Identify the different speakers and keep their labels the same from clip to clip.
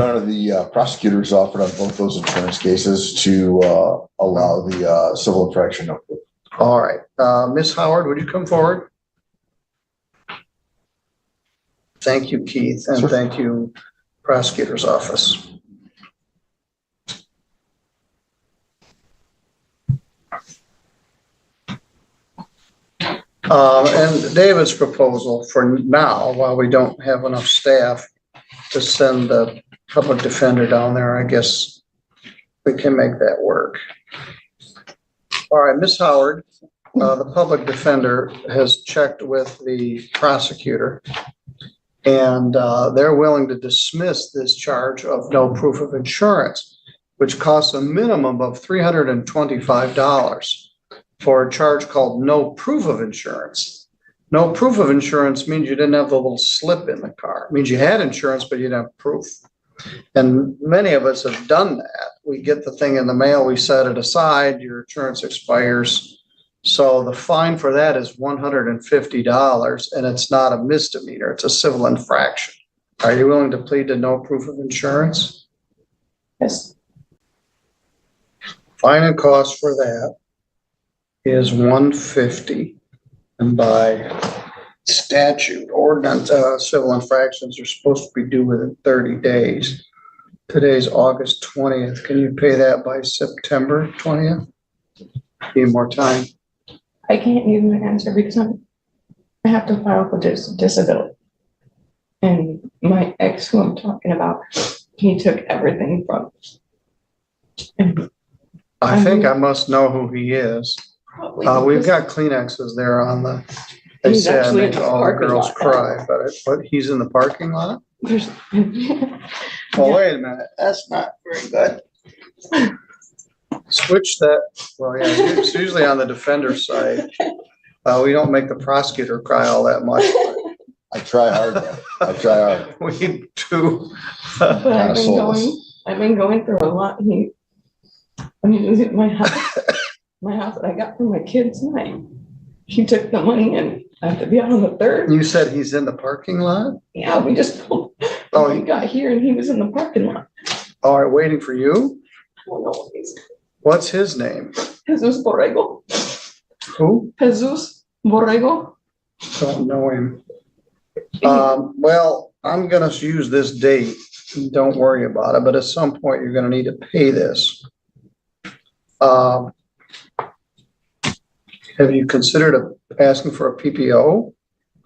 Speaker 1: Your Honor, the prosecutors offered on both those insurance cases to allow the civil infraction.
Speaker 2: All right. Ms. Howard, would you come forward? Thank you, Keith, and thank you, prosecutor's office. And David's proposal for now, while we don't have enough staff to send the public defender down there, I guess we can make that work. All right, Ms. Howard, the public defender has checked with the prosecutor, and they're willing to dismiss this charge of no proof of insurance, which costs a minimum of $325 for a charge called no proof of insurance. No proof of insurance means you didn't have the little slip in the car. It means you had insurance, but you didn't have proof. And many of us have done that. We get the thing in the mail, we set it aside, your insurance expires. So the fine for that is $150, and it's not a misdemeanor, it's a civil infraction. Are you willing to plead to no proof of insurance?
Speaker 3: Yes.
Speaker 2: Fine and cost for that is $150, and by statute, ordinance, civil infractions are supposed to be due within 30 days. Today's August 20th. Can you pay that by September 20th? Need more time.
Speaker 3: I can't give you an answer because I have to file for disability. And my ex, who I'm talking about, he took everything from me.
Speaker 2: I think I must know who he is. We've got Kleenexes there on the. They say I make all the girls cry, but he's in the parking lot. Well, wait a minute. That's not very good. Switch that. Well, yeah, it's usually on the defender side. We don't make the prosecutor cry all that much.
Speaker 1: I try hard. I try hard.
Speaker 2: We do.
Speaker 3: But I've been going through a lot. My house that I got for my kids' night. He took the money and I have to be out on the 3rd.
Speaker 2: You said he's in the parking lot?
Speaker 3: Yeah, we just pulled. Oh, he got here and he was in the parking lot.
Speaker 2: All right, waiting for you?
Speaker 3: I don't know what he's.
Speaker 2: What's his name?
Speaker 3: Jesus Borrego.
Speaker 2: Who?
Speaker 3: Jesus Borrego.
Speaker 2: Don't know him. Well, I'm gonna use this date. Don't worry about it, but at some point you're gonna need to pay this. Have you considered asking for a PPO?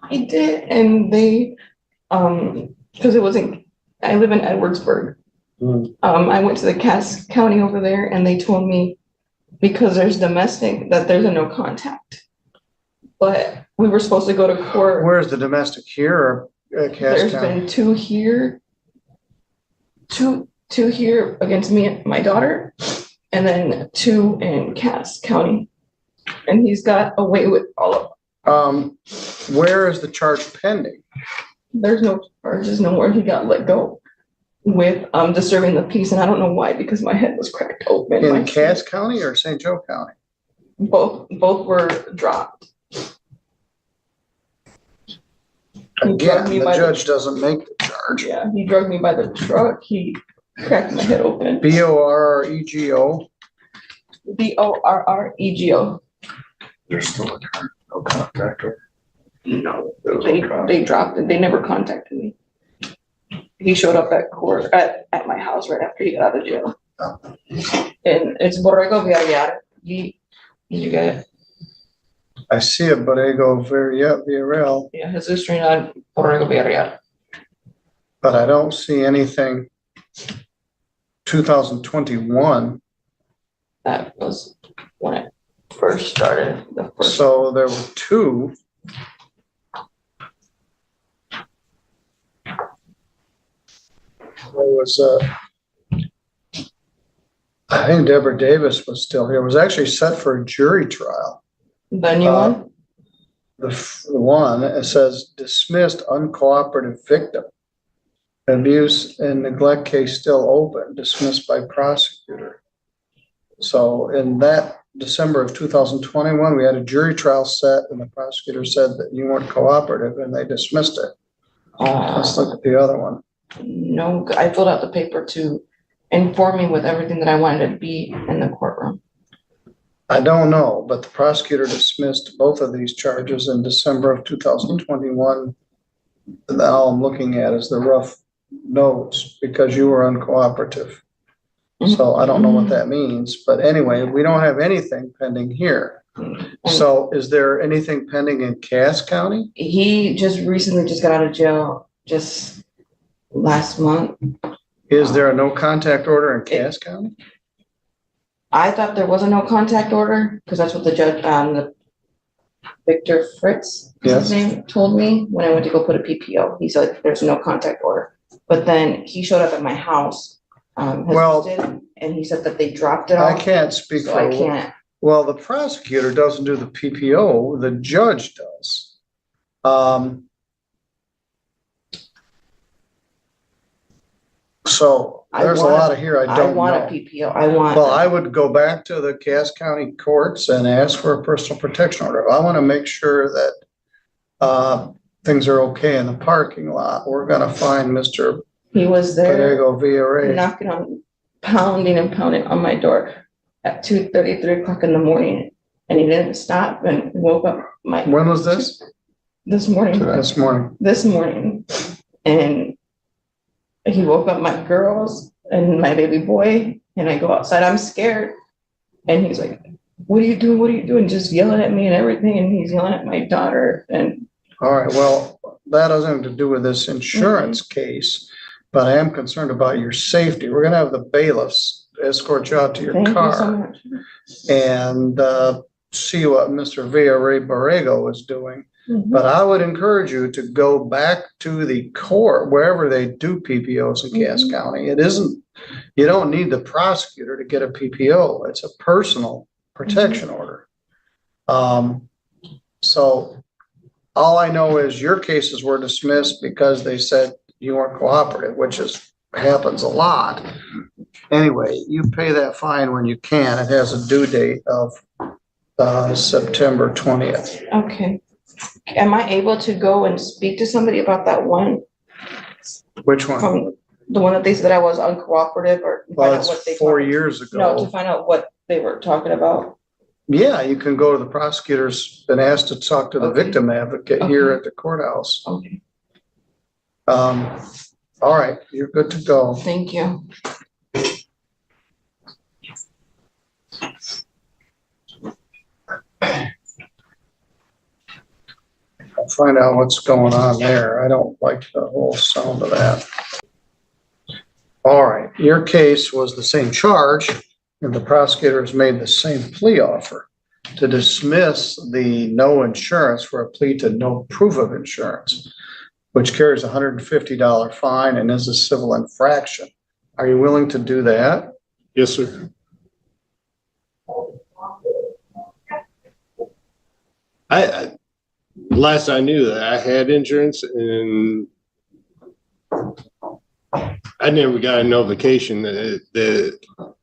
Speaker 3: I did, and they, because it wasn't, I live in Edwardsburg. I went to the Cass County over there and they told me because there's domestic that there's a no contact. But we were supposed to go to court.
Speaker 2: Where's the domestic here or Cass
Speaker 3: There's
Speaker 2: County?
Speaker 3: been two here against me and my daughter, and then 2 in Cass County. And he's got away with all of them.
Speaker 2: Where is the charge pending?
Speaker 3: There's no charges, no more. He got let go with disturbing the peace, and I don't know why, because my head was cracked open.
Speaker 2: In Cass County or St. Joe County?
Speaker 3: Both were dropped.
Speaker 2: Again, the judge doesn't make the charge.
Speaker 3: Yeah, he drugged me by the truck. He cracked my head open.
Speaker 2: BORREGO.
Speaker 3: BORREGO.
Speaker 1: There's still no contact.
Speaker 3: No, they dropped it. They never contacted me. He showed up at court at my house right after he got out of jail. And it's Borrego Villarreal. Did you get it?
Speaker 2: I see it, Borrego Villarreal.
Speaker 3: Yeah, Jesus Reynal Borrego Villarreal.
Speaker 2: But I don't see anything 2021.
Speaker 3: That was when it first started.
Speaker 2: So there were 2. There was I think Deborah Davis was still here. It was actually set for a jury trial.
Speaker 3: The new one?
Speaker 2: The one, it says dismissed uncooperative victim. Abuse and neglect case still open, dismissed by prosecutor. So in that December of 2021, we had a jury trial set and the prosecutor said that you weren't cooperative and they dismissed it. Let's look at the other one.
Speaker 3: no, I filled out the paper to inform me with everything that I wanted to be in the courtroom.
Speaker 2: I don't know, but the prosecutor dismissed both of these charges in December of 2021. And all I'm looking at is the rough notes because you were uncooperative. So I don't know what that means, but anyway, we don't have anything pending here. So is there anything pending in Cass County?
Speaker 3: He just recently just got out of jail just last month.
Speaker 2: Is there a no contact order in Cass County?
Speaker 3: I thought there was a no contact order because that's what the judge, the Victor Fritz, his name, told me when I went to go put a PPO. He said there's no contact order. But then he showed up at my house, and he said that they dropped it off.
Speaker 2: I can't speak
Speaker 3: so
Speaker 2: for.
Speaker 3: I can't.
Speaker 2: Well, the prosecutor doesn't do the PPO, the judge does. So there's a lot of here I don't know.
Speaker 3: I want a PPO.
Speaker 2: Well, I would go back to the Cass County courts and ask for a personal protection order. I want to make sure that things are okay in the parking lot. We're gonna find Mr.
Speaker 3: He was there
Speaker 2: Pedrego Villarreal
Speaker 3: knocking on, pounding and pounding on my door at 2:30, 3 o'clock in the morning, and he didn't stop and woke up my.
Speaker 2: When was this?
Speaker 3: This morning.
Speaker 2: This morning.
Speaker 3: This morning, and he woke up my girls and my baby boy, and I go outside. I'm scared, and he's like, "What are you doing? What are you doing?" Just yelling at me and everything, and he's yelling at my daughter. And
Speaker 2: all right, well, that has nothing to do with this insurance case, but I am concerned about your safety. We're gonna have the bailiffs escort you out to your
Speaker 3: thank
Speaker 2: car
Speaker 3: you so much.
Speaker 2: and see what Mr. Villarreal is doing. But I would encourage you to go back to the court, wherever they do PPOs in Cass County. It isn't, you don't need the prosecutor to get a PPO. It's a personal protection order. So all I know is your cases were dismissed because they said you weren't cooperative, which happens a lot. Anyway, you pay that fine when you can. It has a due date of September 20th.
Speaker 3: Okay. Am I able to go and speak to somebody about that one?
Speaker 2: Which one?
Speaker 3: From the one that they said I was uncooperative, or
Speaker 2: Well, it's 4 years ago.
Speaker 3: No, to find out what they were talking about.
Speaker 2: Yeah, you can go to the prosecutor's, been asked to talk to the victim advocate here at the courthouse.
Speaker 3: Okay.
Speaker 2: All right, you're good to go.
Speaker 3: Thank you.
Speaker 2: I'll find out what's going on there. I don't like the whole sound of that. All right, your case was the same charge, and the prosecutor has made the same plea offer to dismiss the no insurance for a plea to no proof of insurance, which carries a $150 fine and is a civil infraction. Are you willing to do that?
Speaker 4: Yes, sir. Last I knew that I had insurance, and I never got a notification that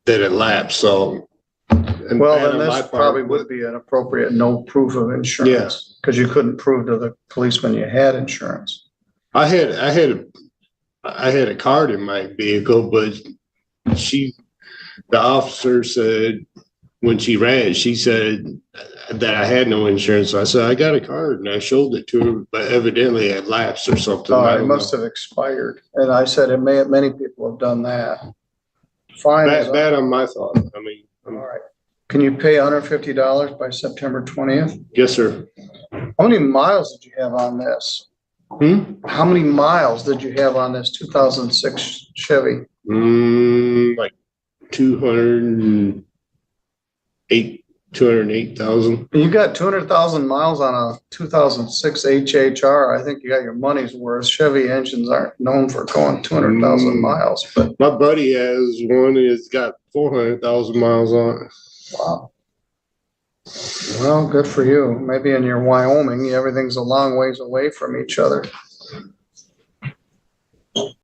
Speaker 4: it lapsed. So,
Speaker 2: well, then this probably would be an appropriate no proof of insurance, because you couldn't prove to the policeman you had insurance.
Speaker 4: I had a card in my vehicle, but the officer said when she ran, she said that I had no insurance. So I said, I got a card, and I showed it to her, but evidently it lapsed or something.
Speaker 2: Oh, it must have expired. And I said, many people have done that. Fine.
Speaker 4: Bad on my thought. I mean,
Speaker 2: all right. Can you pay $150 by September 20th?
Speaker 4: Yes, sir.
Speaker 2: How many miles did you have on this? How many miles did you have on this 2006 Chevy?
Speaker 4: Like 208,000.
Speaker 2: You got 200,000 miles on a 2006 HHR. I think you got your money's worth. Chevy engines aren't known for going 200,000 miles, but
Speaker 4: my buddy has one that's got 400,000 miles on it.
Speaker 2: Wow. Well, good for you. Maybe in your Wyoming, everything's a long ways away from each other.